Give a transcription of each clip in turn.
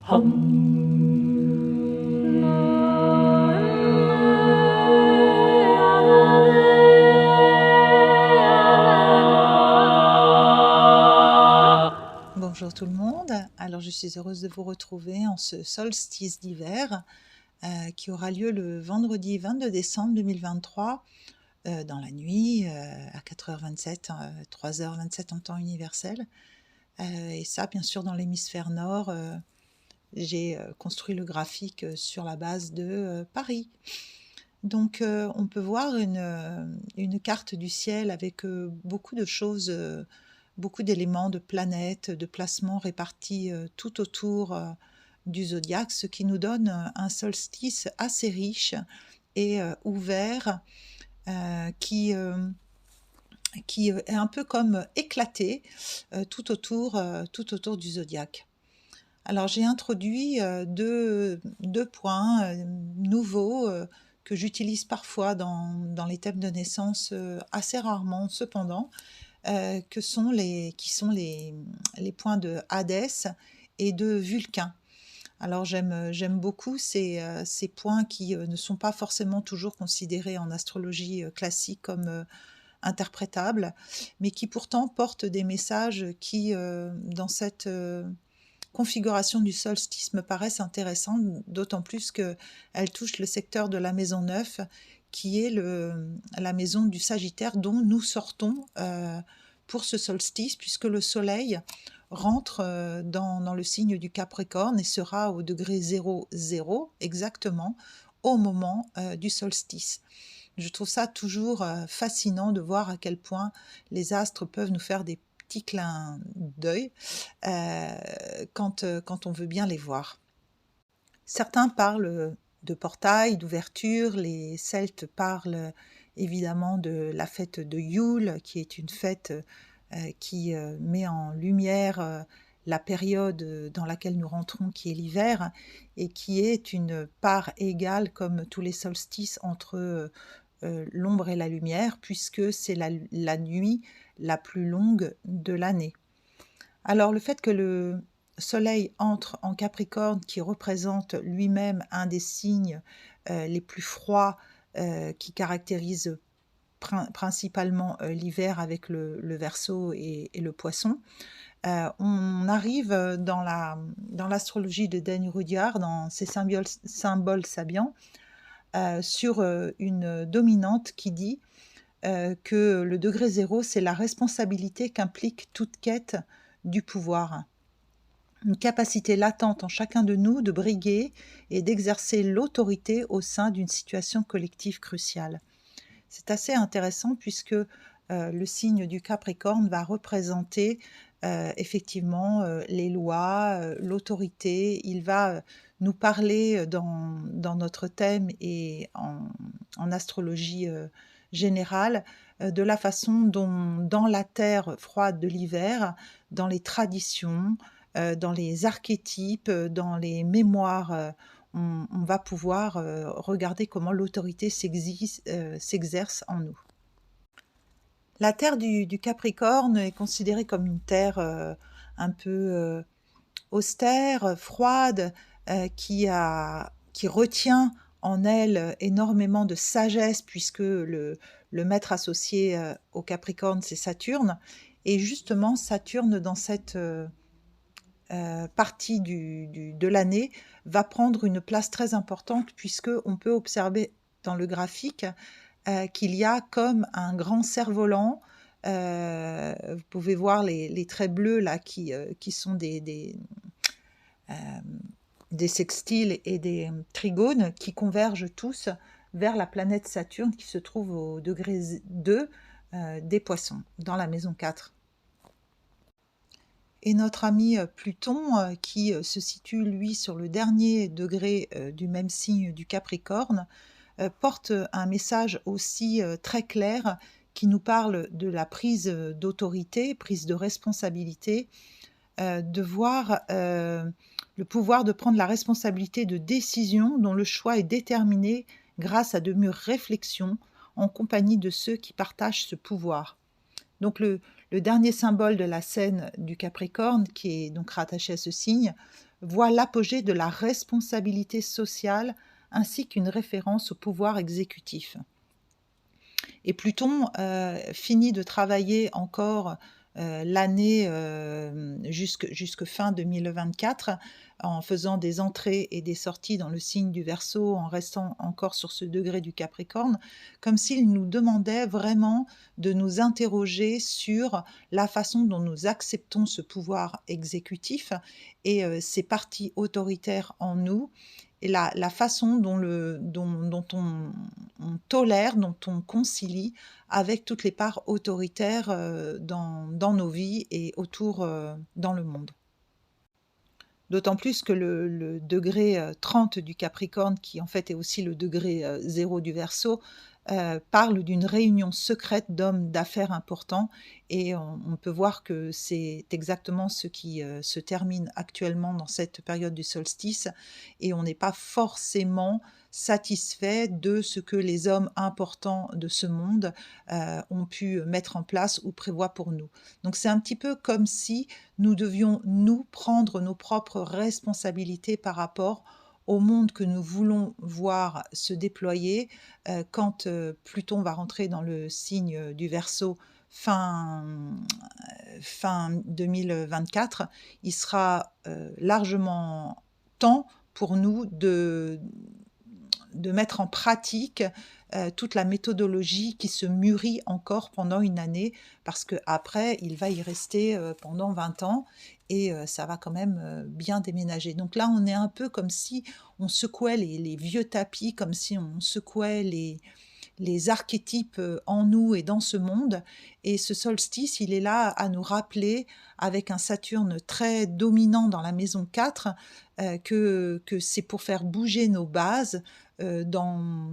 Bonjour tout le monde, alors je suis heureuse de vous retrouver en ce solstice d'hiver qui aura lieu le vendredi 22 décembre 2023 dans la nuit à 4h27, 3h27 en temps universel. Et ça bien sûr dans l'hémisphère nord, j'ai construit le graphique sur la base de Paris. Donc on peut voir une carte du ciel avec beaucoup de choses, beaucoup d'éléments, de planètes, de placements répartis tout autour du zodiaque, ce qui nous donne un solstice assez riche et ouvert, qui est un peu comme éclaté tout autour du zodiaque. Alors j'ai introduit deux points nouveaux que j'utilise parfois dans les thèmes de naissance, assez rarement cependant, qui sont les points de Hadès et de Vulcain. Alors j'aime beaucoup ces points qui ne sont pas forcément toujours considérés en astrologie classique comme interprétables, mais qui pourtant portent des messages qui, dans cette configuration du solstice, me paraissent intéressantes, d'autant plus qu'elles touchent le secteur de la maison 9, qui est la maison du Sagittaire dont nous sortons pour ce solstice, puisque le soleil rentre dans le signe du Capricorne et sera au degré 00 exactement au moment du solstice. Je trouve ça toujours fascinant de voir à quel point les astres peuvent nous faire des petits clins d'œil quand on veut bien les voir. Certains parlent de portail, d'ouverture, les Celtes parlent évidemment de la fête de Yule, qui est une fête qui met en lumière la période dans laquelle nous rentrons, qui est l'hiver, et qui est une part égale, comme tous les solstices, entre l'ombre et la lumière, puisque c'est la nuit la plus longue de l'année. Alors le fait que le Soleil entre en Capricorne, qui représente lui-même un des signes les plus froids, qui caractérise principalement l'hiver avec le Verseau et le Poisson, on arrive dans l'astrologie de Dane Rudhyar, dans ses symboles sabiens, sur une dominante qui dit que le degré 0, c'est la responsabilité qu'implique toute quête du pouvoir. Une capacité latente en chacun de nous de briguer et d'exercer l'autorité au sein d'une situation collective cruciale. C'est assez intéressant puisque le signe du Capricorne va représenter effectivement les lois, l'autorité. Il va nous parler dans notre thème et en astrologie générale de la façon dont dans la terre froide de l'hiver, dans les traditions, dans les archétypes, dans les mémoires, on va pouvoir regarder comment l'autorité s'exerce en nous. La terre du Capricorne est considérée comme une terre un peu austère, froide, qui retient en elle énormément de sagesse, puisque le maître associé au Capricorne, c'est Saturne. Et justement, Saturne, dans cette partie de l'année, va prendre une place très importante, puisqu'on peut observer dans le graphique qu'il y a comme un grand cerf-volant. Vous pouvez voir les traits bleus là qui sont des sextiles et des trigones qui convergent tous vers la planète Saturne qui se trouve au degré 2 des Poissons, dans la maison 4. Et notre ami Pluton, qui se situe lui sur le dernier degré du même signe du Capricorne, porte un message aussi très clair qui nous parle de la prise d'autorité, prise de responsabilité, de voir le pouvoir de prendre la responsabilité de décisions dont le choix est déterminé grâce à de mûres réflexions en compagnie de ceux qui partagent ce pouvoir. Donc le dernier symbole de la scène du Capricorne, qui est donc rattaché à ce signe, voit l'apogée de la responsabilité sociale ainsi qu'une référence au pouvoir exécutif. Et Pluton finit de travailler encore l'année jusque fin 2024 en faisant des entrées et des sorties dans le signe du Verseau, en restant encore sur ce degré du Capricorne, comme s'il nous demandait vraiment de nous interroger sur la façon dont nous acceptons ce pouvoir exécutif et ces parties autoritaires en nous, et la façon dont on tolère, dont on concilie avec toutes les parts autoritaires dans nos vies et autour dans le monde. D'autant plus que le degré 30 du Capricorne, qui en fait est aussi le degré 0 du Verseau, parle d'une réunion secrète d'hommes d'affaires importants, et on peut voir que c'est exactement ce qui se termine actuellement dans cette période du solstice, et on n'est pas forcément satisfait de ce que les hommes importants de ce monde ont pu mettre en place ou prévoient pour nous. Donc c'est un petit peu comme si nous devions, nous, prendre nos propres responsabilités par rapport au monde que nous voulons voir se déployer quand Pluton va rentrer dans le signe du Verseau fin 2024. Il sera largement temps pour nous de mettre en pratique toute la méthodologie qui se mûrit encore pendant une année, parce qu'après, il va y rester pendant 20 ans, et ça va quand même bien déménager. Donc là, on est un peu comme si on secouait les vieux tapis, comme si on secouait les archétypes en nous et dans ce monde. Et ce solstice, il est là à nous rappeler, avec un Saturne très dominant dans la maison 4, que c'est pour faire bouger nos bases, dans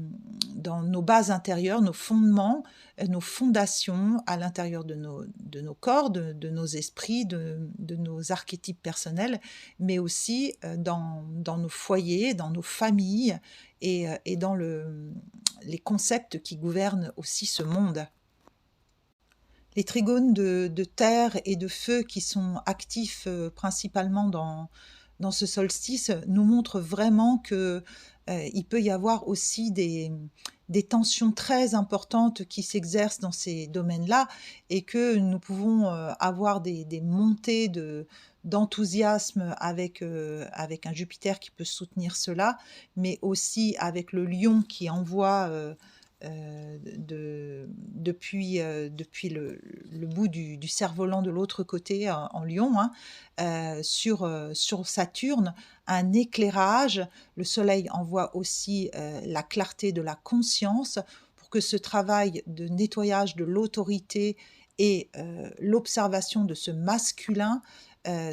nos bases intérieures, nos fondements, nos fondations à l'intérieur de nos corps, de nos esprits, de nos archétypes personnels, mais aussi dans nos foyers, dans nos familles, et dans les concepts qui gouvernent aussi ce monde. Les trigones de terre et de feu qui sont actifs principalement dans ce solstice nous montrent vraiment que il peut y avoir aussi des tensions très importantes qui s'exercent dans ces domaines-là, et que nous pouvons avoir des montées d'enthousiasme avec un Jupiter qui peut soutenir cela, mais aussi avec le Lion qui envoie depuis le bout du cerf-volant de l'autre côté, en Lion, sur Saturne, un éclairage. Le Soleil envoie aussi la clarté de la conscience, pour que ce travail de nettoyage de l'autorité et l'observation de ce masculin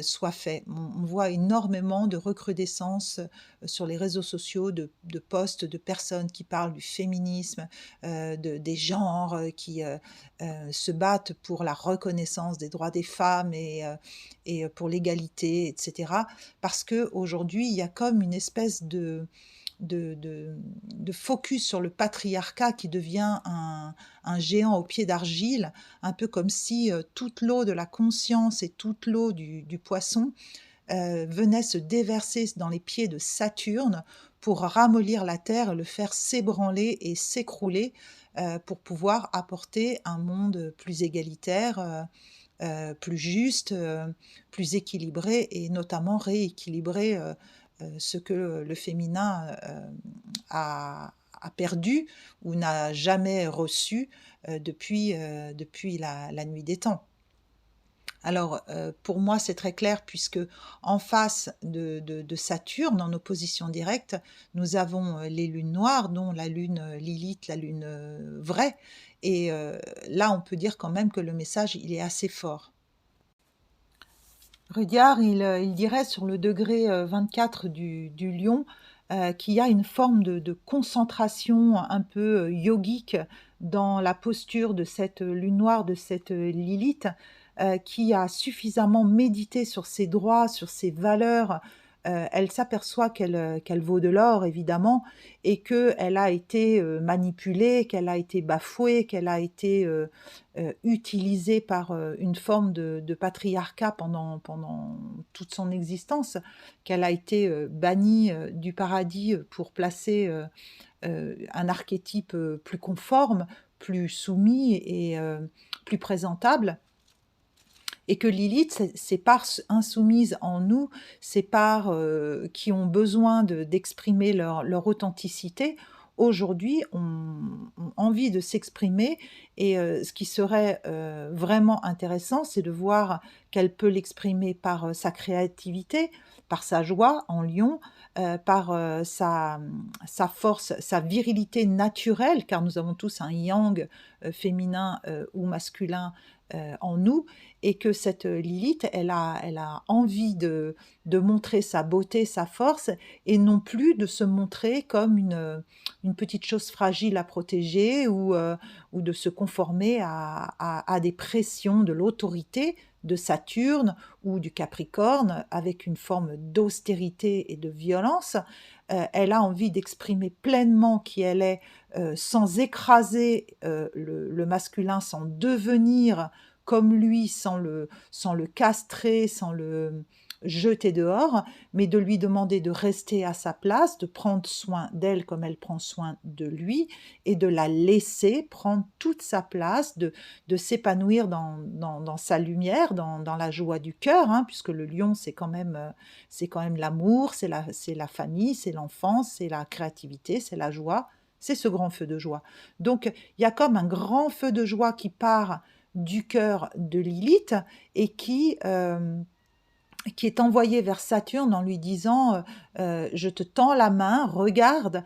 soit fait. On voit énormément de recrudescence sur les réseaux sociaux, de posts de personnes qui parlent du féminisme, des genres qui se battent pour la reconnaissance des droits des femmes et pour l'égalité, etc. Parce qu'aujourd'hui, il y a comme une espèce de focus sur le patriarcat qui devient un géant au pied d'argile, un peu comme si toute l'eau de la conscience et toute l'eau du poisson venait se déverser dans les pieds de Saturne pour ramollir la Terre, le faire s'ébranler et s'écrouler, pour pouvoir apporter un monde plus égalitaire, plus juste, plus équilibré, et notamment rééquilibrer ce que le féminin a perdu ou n'a jamais reçu depuis la nuit des temps. Alors, pour moi, c'est très clair, puisque en face de Saturne, en opposition directe, nous avons les lunes noires, dont la lune Lilith, la lune vraie. Et là, on peut dire quand même que le message, il est assez fort. Rudyard, il dirait sur le degré 24 du Lion qu'il y a une forme de concentration un peu yogique dans la posture de cette lune noire, de cette Lilith, qui a suffisamment médité sur ses droits, sur ses valeurs, elle s'aperçoit qu'elle vaut de l'or évidemment et qu'elle a été, manipulée, qu'elle a été bafouée, qu'elle a été, utilisée par, une forme de patriarcat pendant toute son existence, qu'elle a été, bannie, du paradis, pour placer, un archétype, plus conforme, plus soumis et plus présentable. Et que Lilith, ces parts insoumises en nous, ces parts, qui ont besoin d'exprimer leur authenticité, aujourd'hui ont envie de s'exprimer et ce qui serait, vraiment intéressant, c'est de voir qu'elle peut l'exprimer par, sa créativité, par sa joie en lion, par, sa force, sa virilité naturelle, car nous avons tous un yang, féminin, ou masculin, en nous et que cette Lilith, elle a envie de montrer sa beauté, sa force et non plus de se montrer comme une petite chose fragile à protéger ou de se conformer à des pressions de l'autorité de Saturne ou du Capricorne avec une forme d'austérité et de violence. Elle a envie d'exprimer pleinement qui elle est, sans écraser, le masculin, sans devenir comme lui, sans le castrer, sans le jeter dehors, mais de lui demander de rester à sa place, de prendre soin d'elle comme elle prend soin de lui, et de la laisser prendre toute sa place, de s'épanouir dans sa lumière, dans la joie du cœur, hein, puisque le lion, c'est quand même l'amour, c'est la famille, c'est l'enfance, c'est la créativité, c'est la joie, c'est ce grand feu de joie. Donc, il y a comme un grand feu de joie qui part du cœur de Lilith et qui est envoyé vers Saturne en lui disant je te tends la main, regarde,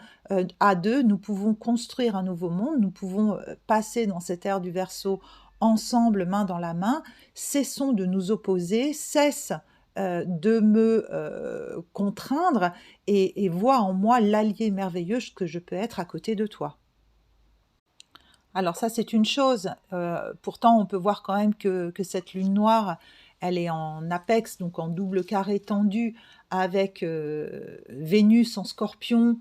à deux, nous pouvons construire un nouveau monde, nous pouvons passer dans cette ère du Verseau ensemble, main dans la main, cessons de nous opposer, cesse de me contraindre et vois en moi l'allié merveilleux que je peux être à côté de toi. Alors ça, c'est une chose. Pourtant, on peut voir quand même que cette lune noire, elle est en apex, donc en double carré tendu, avec Vénus en Scorpion,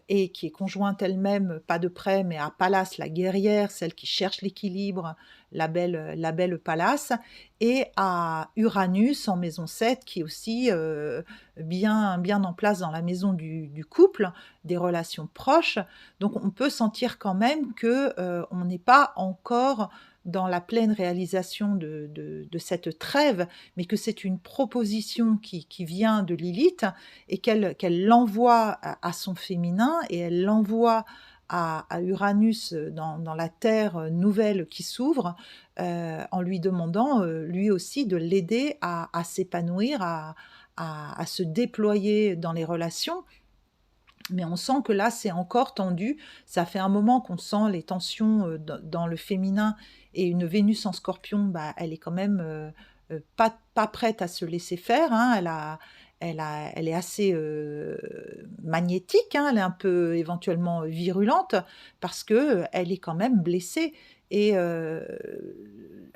et qui est conjointe elle-même, pas de près, mais à Pallas, la guerrière, celle qui cherche l'équilibre, la belle Pallas, et à Uranus en maison 7, qui est aussi bien en place dans la maison du couple, des relations proches. Donc on peut sentir quand même que on n'est pas encore dans la pleine réalisation de cette trêve, mais que c'est une proposition qui vient de Lilith et qu'elle l'envoie à son féminin et elle l'envoie à Uranus dans la terre nouvelle qui s'ouvre, en lui demandant lui aussi de l'aider à s'épanouir, à se déployer dans les relations. Mais on sent que là, c'est encore tendu. Ça fait un moment qu'on sent les tensions dans le féminin et une Vénus en Scorpion, bah, elle est quand même pas prête à se laisser faire, hein. Elle est assez magnétique, hein. Elle est un peu éventuellement virulente parce que elle est quand même blessée. Et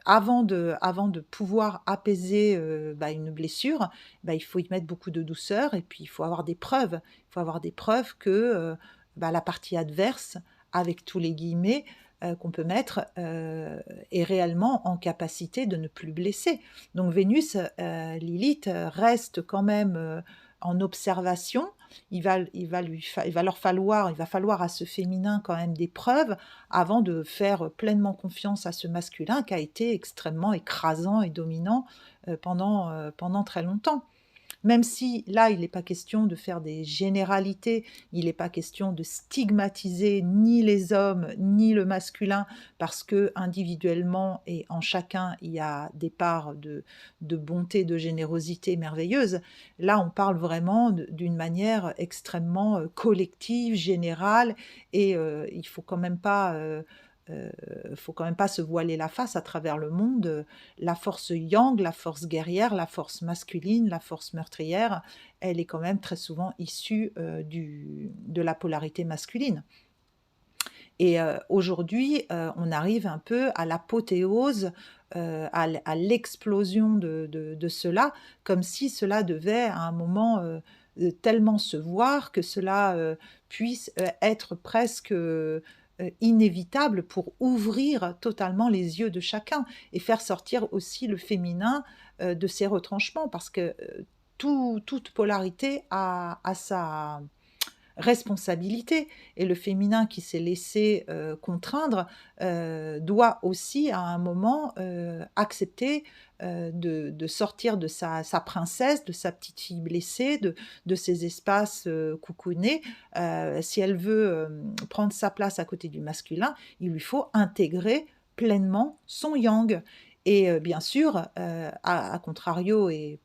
avant de pouvoir apaiser bah, une blessure, bah, il faut y mettre beaucoup de douceur et puis il faut avoir des preuves. Il faut avoir des preuves que bah, la partie adverse, avec tous les guillemets qu'on peut mettre, est réellement en capacité de ne plus blesser. Donc Vénus, Lilith, reste quand même en observation. Il va falloir à ce féminin quand même des preuves avant de faire pleinement confiance à ce masculin qui a été extrêmement écrasant et dominant pendant très longtemps. Même si là, il n'est pas question de faire des généralités, il n'est pas question de stigmatiser ni les hommes ni le masculin, parce que individuellement et en chacun, il y a des parts de bonté, de générosité merveilleuse. Là, on parle vraiment d'une manière extrêmement collective, générale, et il faut quand même pas se voiler la face à travers le monde. La force yang, la force guerrière, la force masculine, la force meurtrière, elle est quand même très souvent issue de la polarité masculine. Et aujourd'hui, on arrive un peu à l'apothéose, à l'explosion de cela, comme si cela devait à un moment, tellement se voir que cela, puisse, être presque, inévitable pour ouvrir totalement les yeux de chacun et faire sortir aussi le féminin, de ses retranchements. Parce que, toute polarité a sa responsabilité, et le féminin qui s'est laissé, contraindre, doit aussi à un moment, accepter, de sortir de sa princesse, de sa petite fille blessée, de ses espaces, coucounés. Si elle veut, prendre sa place à côté du masculin, il lui faut intégrer pleinement son yang. Et bien sûr, à contrario et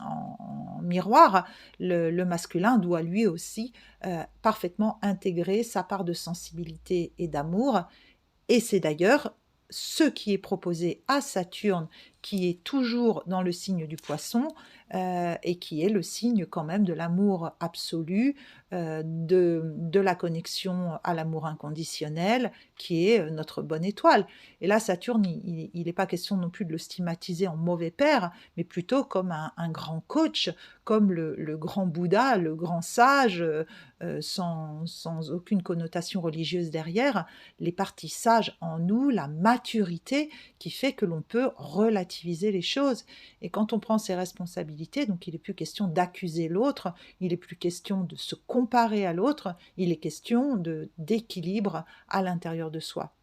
en miroir, le masculin doit lui aussi, parfaitement intégrer sa part de sensibilité et d'amour. Et c'est d'ailleurs ce qui est proposé à Saturne, qui est toujours dans le signe du Poisson, et qui est le signe quand même de l'amour absolu, de la connexion à l'amour inconditionnel, qui est, notre bonne étoile. Et là, Saturne, il est pas question non plus de le stigmatiser en mauvais père, mais plutôt comme un grand coach, comme le grand Bouddha, le grand sage, sans aucune connotation religieuse derrière, les parties sages en nous, la maturité qui fait que l'on peut relativiser les choses. Et quand on prend ses responsabilités, donc il n'est plus question d'accuser l'autre, il n'est plus question de se comparer à l'autre, il est question d'équilibre à l'intérieur de soi.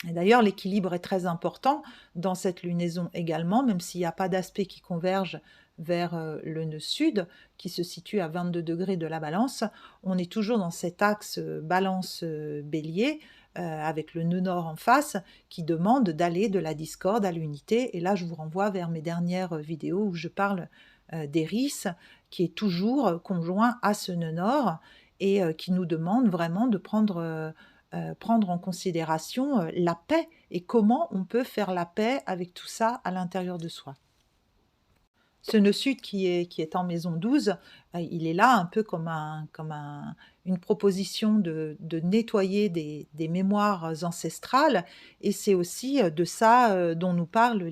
Et d'ailleurs, l'équilibre est très important dans cette lunaison également, même s'il n'y a pas d'aspect qui converge vers le nœud sud, qui se situe à 22 degrés de la balance. On est toujours dans cet axe balance-bélier, avec le nœud nord en face, qui demande d'aller de la discorde à l'unité. Et là, je vous renvoie vers mes dernières vidéos où je parle d'Eris, qui est toujours conjoint à ce nœud nord, et qui nous demande vraiment de prendre en considération la paix et comment on peut faire la paix avec tout ça à l'intérieur de soi. Ce nœud sud qui est en maison 12, il est là un peu comme une proposition de nettoyer des mémoires ancestrales, et c'est aussi de ça dont nous parlent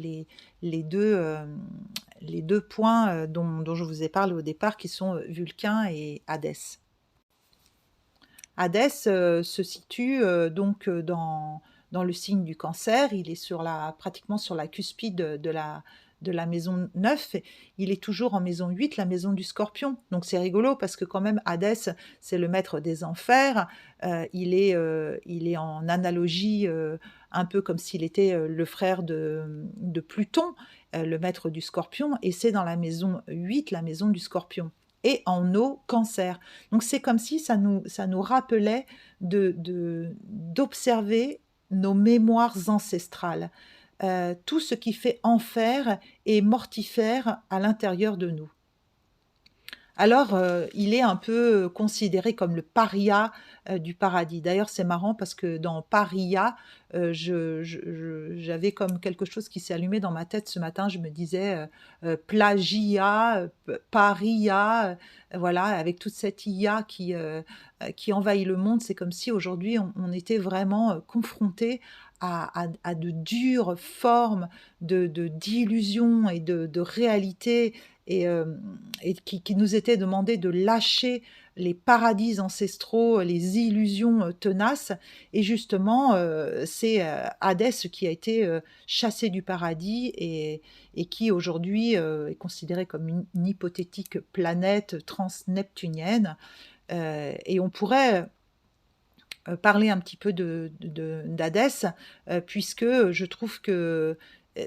les deux points dont je vous ai parlé au départ, qui sont Vulcain et Hadès. Hadès se situe donc dans le signe du Cancer. Il est pratiquement sur la cuspide de la maison 9. Il est toujours en maison 8, la maison du Scorpion. Donc c'est rigolo parce que quand même Hadès, c'est le maître des enfers. Il est en analogie un peu comme s'il était le frère de Pluton, le maître du Scorpion, et c'est dans la maison 8, la maison du Scorpion, et en eau Cancer. Donc c'est comme si ça nous rappelait d'observer nos mémoires ancestrales, tout ce qui fait enfer et mortifère à l'intérieur de nous. Alors, il est un peu considéré comme le paria du paradis. D'ailleurs, c'est marrant parce que dans paria, j'avais comme quelque chose qui s'est allumé dans ma tête ce matin. Je me disais plagia, paria, voilà, avec toute cette IA qui envahit le monde. C'est comme si aujourd'hui, on était vraiment confronté à de dures formes d'illusions et de réalité, et qui nous était demandé de lâcher les paradis ancestraux, les illusions tenaces. Et justement, c'est Hadès qui a été chassé du paradis, et qui aujourd'hui est considéré comme une hypothétique planète transneptunienne. Et on pourrait parler un petit peu d'Hadès, puisque je trouve que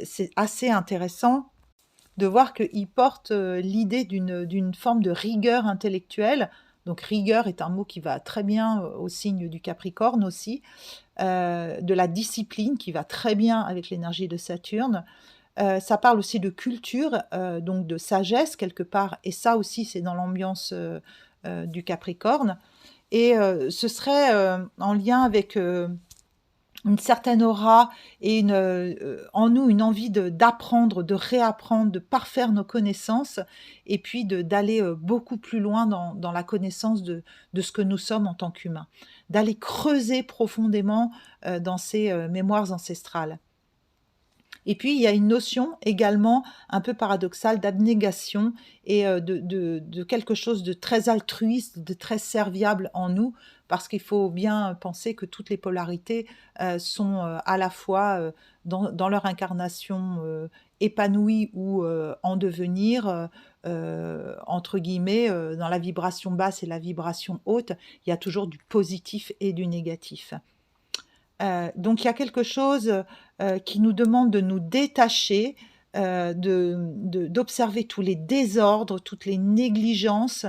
c'est assez intéressant de voir qu'il porte l'idée d'une forme de rigueur intellectuelle. Donc rigueur est un mot qui va très bien au signe du Capricorne aussi, de la discipline qui va très bien avec l'énergie de Saturne. Ça parle aussi de culture, donc de sagesse quelque part, et ça aussi c'est dans l'ambiance du Capricorne. Et ce serait en lien avec une certaine aura et en nous une envie d'apprendre, de réapprendre, de parfaire nos connaissances et puis d'aller, beaucoup plus loin dans la connaissance de ce que nous sommes en tant qu'humains. D'aller creuser profondément, dans ces, mémoires ancestrales. Et puis, il y a une notion également un peu paradoxale d'abnégation et de quelque chose de très altruiste, de très serviable en nous, parce qu'il faut bien penser que toutes les polarités, sont, à la fois, dans leur incarnation, épanouie ou, en devenir, entre guillemets, dans la vibration basse et la vibration haute, il y a toujours du positif et du négatif. Donc il y a quelque chose, qui nous demande de nous détacher, d'observer tous les désordres, toutes les négligences,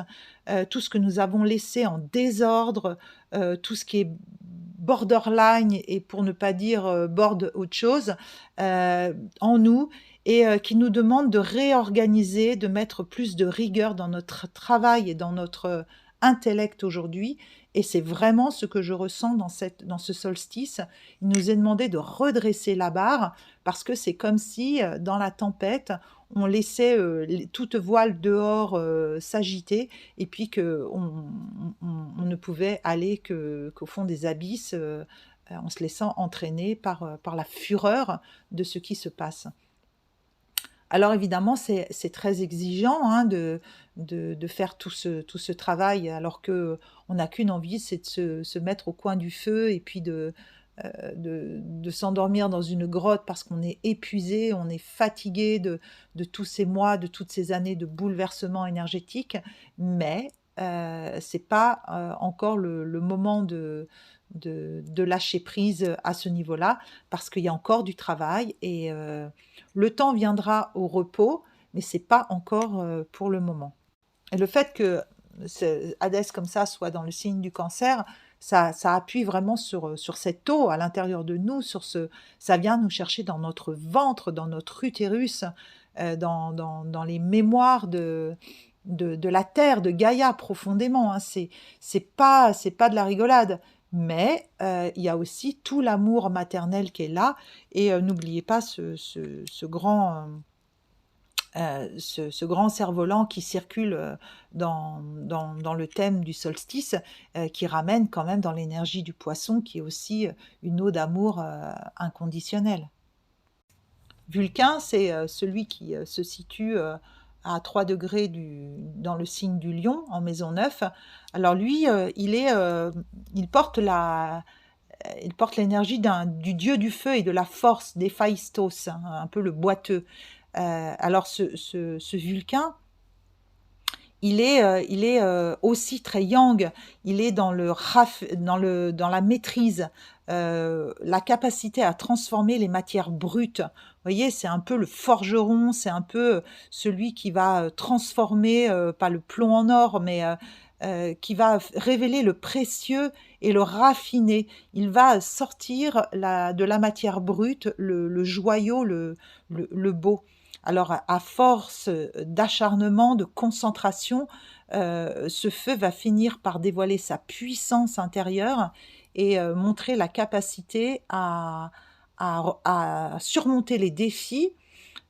tout ce que nous avons laissé en désordre, tout ce qui est borderline et pour ne pas dire, borde autre chose, en nous et qui nous demande de réorganiser, de mettre plus de rigueur dans notre travail et dans notre, intellect aujourd'hui et c'est vraiment ce que je ressens dans ce solstice. Il nous est demandé de redresser la barre parce que c'est comme si, dans la tempête, on laissait, toute voile dehors, s'agiter et puis qu'on ne pouvait aller qu'au fond des abysses, en se laissant entraîner par la fureur de ce qui se passe. Alors évidemment, c'est très exigeant, hein, de faire tout ce travail alors qu'on n'a qu'une envie, c'est de se mettre au coin du feu et puis de s'endormir dans une grotte parce qu'on est épuisé, on est fatigué de tous ces mois, de toutes ces années de bouleversement énergétique. Mais, c'est pas, encore le moment de lâcher prise à ce niveau-là parce qu'il y a encore du travail et le temps viendra au repos, mais c'est pas encore, pour le moment. Et le fait que Hadès comme ça soit dans le signe du Cancer, ça appuie vraiment sur cette eau à l'intérieur de nous, ça vient nous chercher dans notre ventre, dans notre utérus, dans les mémoires de la terre, de Gaïa profondément, hein. C'est pas de la rigolade, mais il y a aussi tout l'amour maternel qui est là et n'oubliez pas ce grand cerf-volant qui circule, dans le thème du solstice, qui ramène quand même dans l'énergie du poisson qui est aussi, une eau d'amour, inconditionnelle. Vulcain, c'est, celui qui, se situe, à 3 degrés dans le signe du Lion, en maison 9. Alors lui, il porte l'énergie du dieu du feu et de la force, d'Héphaïstos, hein, un peu le boiteux. Alors ce Vulcain, il est aussi très yang, il est dans la maîtrise, la capacité à transformer les matières brutes. Vous voyez, c'est un peu le forgeron, c'est un peu, celui qui va, transformer, pas le plomb en or, mais qui va révéler le précieux et le raffiner. Il va sortir de la matière brute le joyau, le beau. Alors à force, d'acharnement, de concentration, ce feu va finir par dévoiler sa puissance intérieure et montrer la capacité à surmonter les défis,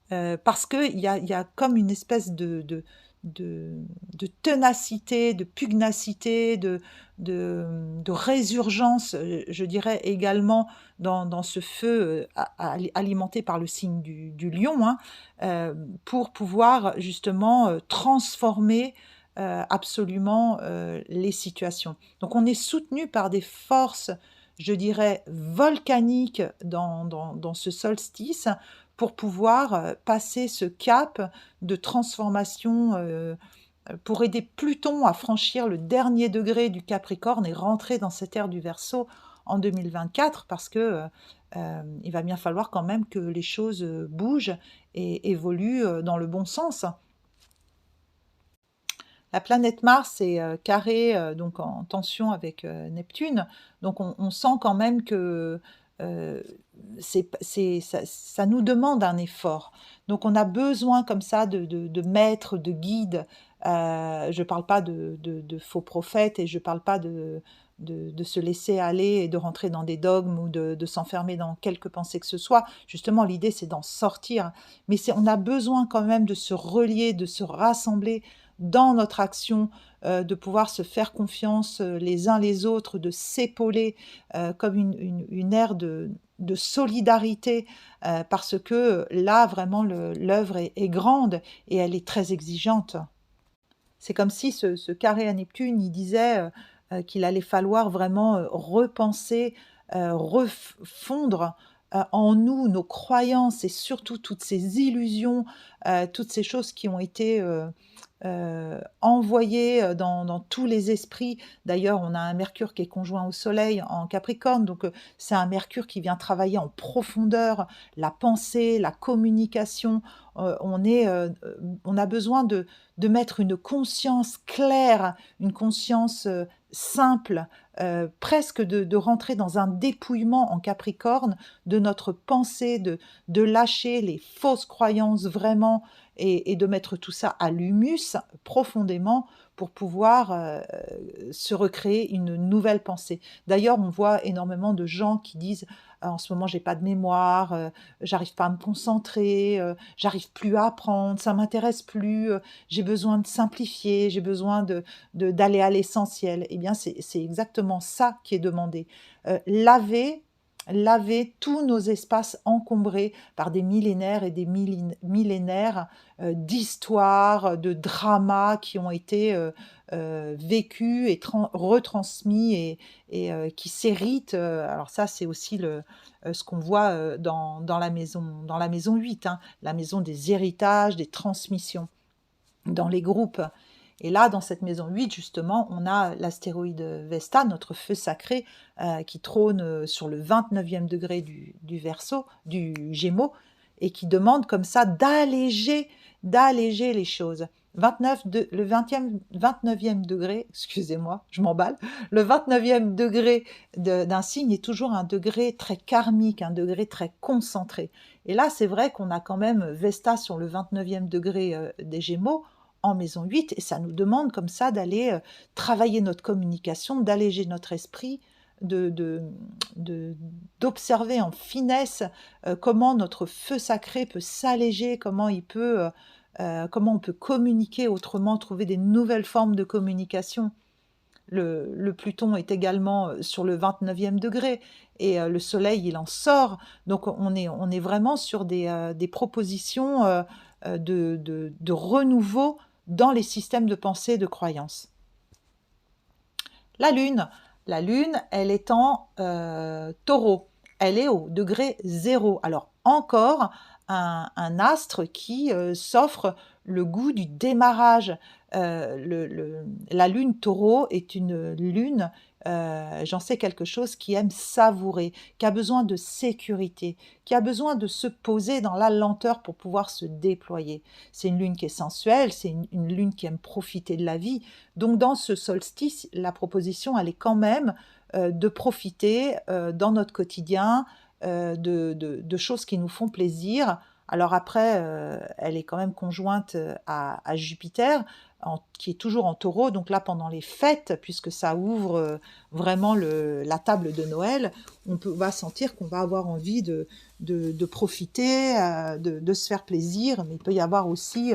parce qu'il y a comme une espèce de ténacité, de pugnacité, de résurgence, je dirais également dans ce feu, alimenté par le signe du lion, hein, pour pouvoir justement, transformer, absolument, les situations. Donc on est soutenu par des forces, je dirais volcaniques dans ce solstice pour pouvoir, passer ce cap de transformation, pour aider Pluton à franchir le dernier degré du Capricorne et rentrer dans cette ère du Verseau en 2024 parce que, il va bien falloir quand même que les choses, bougent et évoluent, dans le bon sens. La planète Mars est, carrée, donc en tension avec, Neptune, donc on sent quand même que, heu, ça nous demande un effort. Donc on a besoin comme ça de maîtres, de guides, Je parle pas de faux prophètes et je parle pas de se laisser aller et de rentrer dans des dogmes ou de s'enfermer dans quelque pensée que ce soit. Justement, l'idée, c'est d'en sortir. Mais on a besoin quand même de se relier, de se rassembler dans notre action, de pouvoir se faire confiance les uns les autres, de s'épauler comme une ère de solidarité, parce que là, vraiment, l'œuvre est grande et elle est très exigeante. C'est comme si ce carré à Neptune, il disait qu'il allait falloir vraiment repenser, refondre en nous nos croyances et surtout toutes ces illusions, toutes ces choses qui ont été envoyées dans tous les esprits. D'ailleurs, on a un Mercure qui est conjoint au Soleil en Capricorne, donc c'est un Mercure qui vient travailler en profondeur la pensée, la communication. On a besoin de mettre une conscience claire, une conscience simple, presque de rentrer dans un dépouillement en Capricorne de notre pensée, de lâcher les fausses croyances vraiment et de mettre tout ça à l'humus profondément pour pouvoir se recréer une nouvelle pensée. D'ailleurs, on voit énormément de gens qui disent en ce moment j'ai pas de mémoire, j'arrive pas à me concentrer, j'arrive plus à apprendre, ça m'intéresse plus, j'ai besoin de simplifier, j'ai besoin d'aller à l'essentiel. Eh bien, c'est exactement ça qui est demandé. Laver tous nos espaces encombrés par des millénaires et des millénaires d'histoires, de dramas qui ont été vécus et retransmis et qui s'héritent. Alors ça, c'est aussi ce qu'on voit dans la maison 8, hein, la maison des héritages, des transmissions dans les groupes. Et là, dans cette maison 8, justement, on a l'astéroïde Vesta, notre feu sacré, qui trône sur le 29e degré du Verseau, du Gémeaux, et qui demande comme ça d'alléger les choses. Le 29e degré, excusez-moi, je m'emballe, le 29e degré d'un signe est toujours un degré très karmique, un degré très concentré. Et là, c'est vrai qu'on a quand même Vesta sur le 29e degré des Gémeaux, en maison 8, et ça nous demande comme ça d'aller travailler notre communication, d'alléger notre esprit, d'observer en finesse comment notre feu sacré peut s'alléger, comment on peut communiquer autrement, trouver des nouvelles formes de communication. Le Pluton est également sur le 29e degré et le Soleil, il en sort. Donc on est vraiment sur des propositions de renouveau dans les systèmes de pensée et de croyance. La Lune, elle est en Taureau. Elle est au degré 0. Alors encore un astre qui s'offre le goût du démarrage. La Lune Taureau est une lune, j'en sais quelque chose, qui aime savourer, qui a besoin de sécurité, qui a besoin de se poser dans la lenteur pour pouvoir se déployer. C'est une lune qui est sensuelle, c'est une lune qui aime profiter de la vie. Donc dans ce solstice, la proposition, elle est quand même de profiter dans notre quotidien de choses qui nous font plaisir. Alors après, elle est quand même conjointe à Jupiter, qui est toujours en Taureau. Donc là, pendant les fêtes, puisque ça ouvre vraiment la table de Noël, va sentir qu'on va avoir envie de profiter, de se faire plaisir. Mais il peut y avoir aussi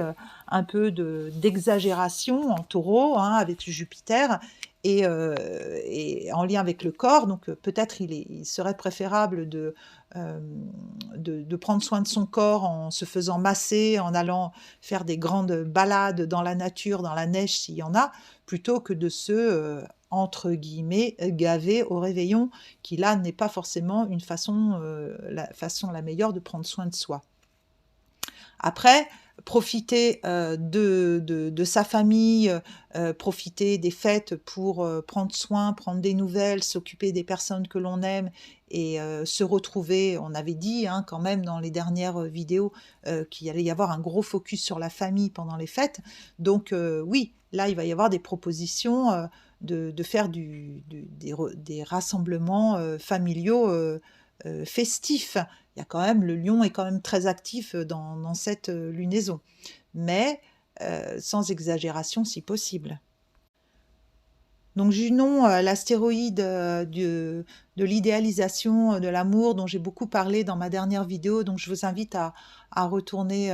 un peu d'exagération en Taureau, hein, avec Jupiter. Et en lien avec le corps, donc peut-être il serait préférable de prendre soin de son corps en se faisant masser, en allant faire des grandes balades dans la nature, dans la neige s'il y en a, plutôt que de se, entre guillemets, gaver au réveillon, qui là n'est pas forcément la façon la meilleure de prendre soin de soi. Après, profiter de sa famille, profiter des fêtes pour prendre soin, prendre des nouvelles, s'occuper des personnes que l'on aime et se retrouver. On avait dit hein, quand même dans les dernières vidéos qu'il allait y avoir un gros focus sur la famille pendant les fêtes. Donc oui, là il va y avoir des propositions de faire des rassemblements familiaux festifs. Le lion est quand même très actif dans cette lunaison. Mais sans exagération si possible. Donc Junon, l'astéroïde de l'idéalisation de l'amour dont j'ai beaucoup parlé dans ma dernière vidéo, donc je vous invite à retourner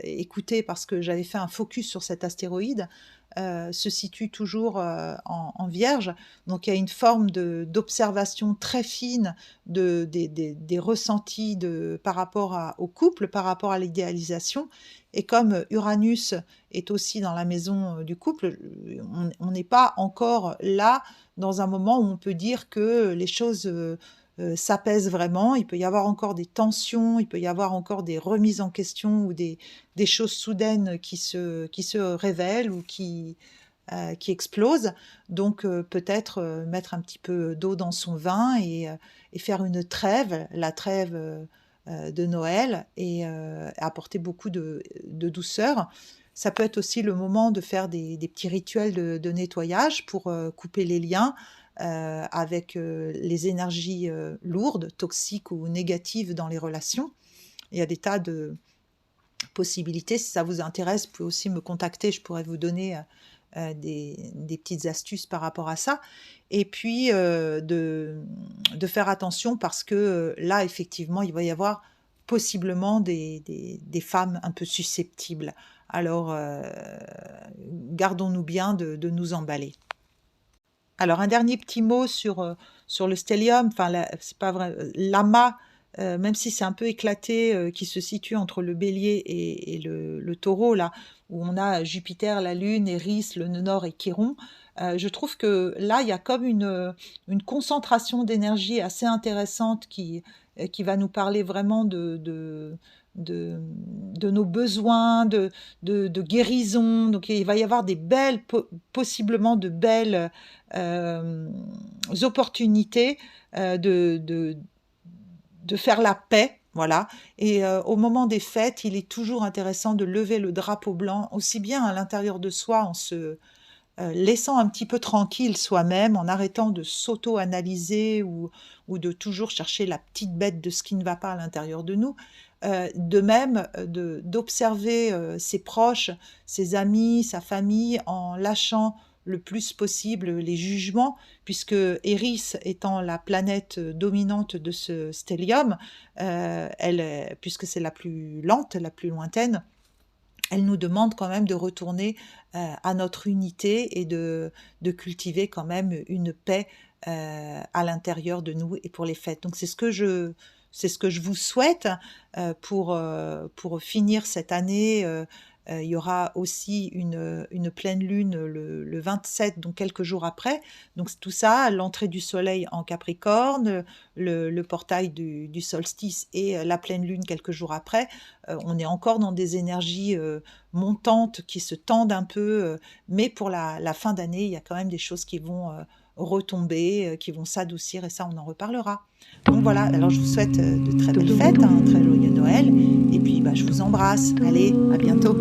écouter parce que j'avais fait un focus sur cet astéroïde, se situe toujours en Vierge. Donc il y a une forme d'observation très fine des ressentis par rapport au couple, par rapport à l'idéalisation. Et comme Uranus est aussi dans la maison du couple, on n'est pas encore là dans un moment où on peut dire que les choses s'apaisent vraiment. Il peut y avoir encore des tensions, il peut y avoir encore des remises en question ou des choses soudaines qui se révèlent ou qui explosent. Donc peut-être mettre un petit peu d'eau dans son vin et faire une trêve, la trêve de Noël, et apporter beaucoup de douceur. Ça peut être aussi le moment de faire des petits rituels de nettoyage pour couper les liens avec les énergies lourdes, toxiques ou négatives dans les relations. Il y a des tas de possibilités. Si ça vous intéresse, vous pouvez aussi me contacter, je pourrais vous donner des petites astuces par rapport à ça. Et puis de faire attention parce que là, effectivement, il va y avoir possiblement des femmes un peu susceptibles. Alors, gardons-nous bien de nous emballer. Alors, un dernier petit mot sur le stellium, enfin, c'est pas vrai, l'amas, même si c'est un peu éclaté, qui se situe entre le bélier et le taureau, là, où on a Jupiter, la Lune, Eris, le nœud nord et Chiron, je trouve que là, il y a comme une concentration d'énergie assez intéressante qui va nous parler vraiment de nos besoins, de guérison. Donc, il va y avoir possiblement de belles opportunités de faire la paix, voilà. Et au moment des fêtes, il est toujours intéressant de lever le drapeau blanc, aussi bien à l'intérieur de soi, en se laissant un petit peu tranquille soi-même, en arrêtant de s'auto-analyser ou de toujours chercher la petite bête de ce qui ne va pas à l'intérieur de nous. De même, d'observer ses proches, ses amis, sa famille, en lâchant le plus possible les jugements, puisque Eris étant la planète dominante de ce stellium, puisque c'est la plus lente, la plus lointaine, elle nous demande quand même de retourner à notre unité et de cultiver quand même une paix à l'intérieur de nous et pour les fêtes. Donc c'est ce que je vous souhaite pour finir cette année. Il y aura aussi une pleine lune le 27, donc quelques jours après. Donc tout ça, l'entrée du soleil en Capricorne, le portail du solstice et la pleine lune quelques jours après. On est encore dans des énergies montantes qui se tendent un peu, mais pour la fin d'année, il y a quand même des choses qui vont retomber, qui vont s'adoucir, et ça, on en reparlera. Donc voilà, alors je vous souhaite de très belles fêtes, un très joyeux Noël, et puis je vous embrasse. Allez, à bientôt.